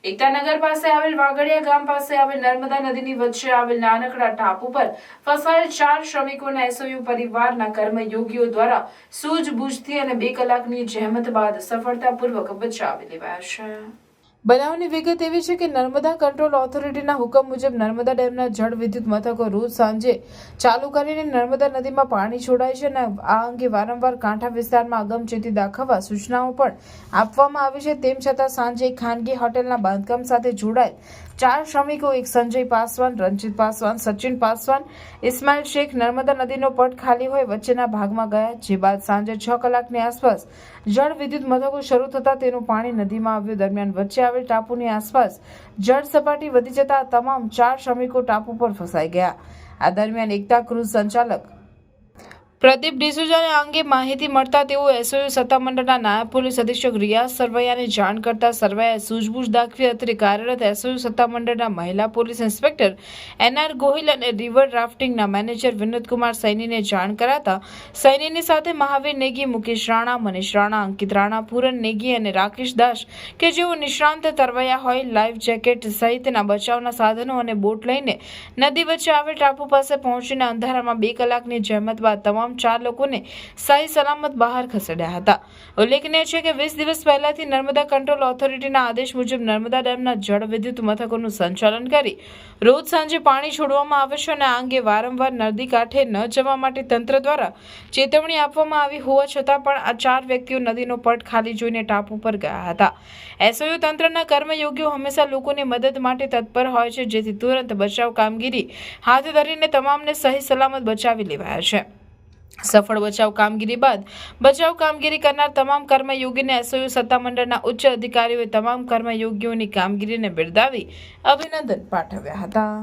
એકતાનગર પાસે આવેલ વાગડિયા ગામ પાસે આવેલ નર્મદા નદીની વચ્ચે આવેલ નાનકડા ટાપુ પર ફસાયેલ 4 શ્રમિકોના એસઓયુ પરિવારના કર્મયોગીઓ દ્વારા સૂઝબૂઝથી અને 2 કલાકની જહેમત બાદ સફળતાપૂર્વક બચાવી લેવાયા છે। બનાવની વિગત એવી છે કે નર્મદા કંટ્રોલ ઓથોરિટીના હુકમ મુજબ નર્મદા ડેમના જળ વિદ્યુત મથકો રોજ સાંજે ચાલુ કરીને નર્મદા નદીમાં પાણી છોડાય છે અને આ અંગે વારંવાર કાંઠા વિસ્તારમાં અગમચેતી દાખવવા સૂચનાઓ પણ આપવામાં આવી છે। તેમ છતાં સાંજે એક ખાનગી હોટેલના બાંધકામ સાથે જોડાયેલ 4 શ્રમિકો એક સંજય પાસવાન, રણજીત પાસવાન, સચિન પાસવાન, ઇસ્માઇલ શેખ નર્મદા નદીનો પટ ખાલી હોય વચ્ચેના ભાગમાં ગયા, જે બાદ સાંજે 6 કલાકની આસપાસ જળ વિદ્યુત મથકો શરૂ થતા તેનું પાણી નદીમાં આવ્યું। દરમિયાન વચ્ચે આવેલ ટાપુની આસપાસ જળ સપાટી વધી જતા તમામ 4 શ્રમિકો ટાપુ પર ફસાઈ ગયા। આ દરમિયાન એકતા ક્રુઝ સંચાલક પ્રદીપ ડિસુજાને આ અંગે માહિતી મળતા તેઓ એસઓયુ સત્તામંડળના નાયબ પોલીસ અધિક્ષક રિયાઝ સરવૈયાને જાણ કરતા સરવૈયાએ સૂઝબૂઝ દાખવી હતી। કાર્યરત એસઓયુ સત્તામંડળના મહિલા પોલીસ ઇન્સ્પેક્ટર એનઆર ગોહિલ અને રિવર રાફ્ટિંગના મેનેજર વિનોદકુમાર સૈનીને જાણ કરાતા સૈનીની સાથે મહાવીર નેગી, મુકેશ રાણા, મનીષ રાણા, અંકિત રાણા, પૂરન નેગી અને રાકેશ દાસ કે જેઓ નિષ્ણાંત તરવૈયા હોય લાઈફ જેકેટ સહિતના બચાવના સાધનો અને બોટ લઈને નદી વચ્ચે આવેલ ટાપુ પાસે પહોંચીને અંધારામાં 2 કલાકની જહેમત બાદ તમામ 4 લોકોને સહી સલામત બહાર ખસેડ્યા હતા। ઉલ્લેખનીય છે કે 20 દિવસ પહેલાથી નર્મદા કંટ્રોલ ઓથોરિટીના આદેશ મુજબ નર્મદા ડેમના જળ વિદ્યુત મથકોનું સંચાલન કરી રોજ સાંજે પાણી છોડવામાં આવે છે અને આ અંગે વારંવાર નદી કાંઠે ન જવા માટે તંત્ર દ્વારા ચેતવણી આપવામાં આવી હોવા છતાં પણ આ 4 વ્યક્તિઓ નદીનો પટ ખાલી જોઈને ટાપુ પર ગયા હતા। એસઓયુ તંત્રના કર્મયોગીઓ હંમેશા લોકોની મદદ માટે તત્પર હોય છે, જેથી તુરંત બચાવ કામગીરી હાથ ધરીને તમામને સહી સલામત બચાવી લેવાયા છે। સફળ બચાવ કામગીરી બાદ બચાવ કામગીરી કરનાર તમામ કર્મયોગીને એસઓયુ સત્તામંડળના ઉચ્ચ અધિકારીઓએ તમામ કર્મયોગીઓની કામગીરીને બિરદાવી અભિનંદન પાઠવ્યા હતા।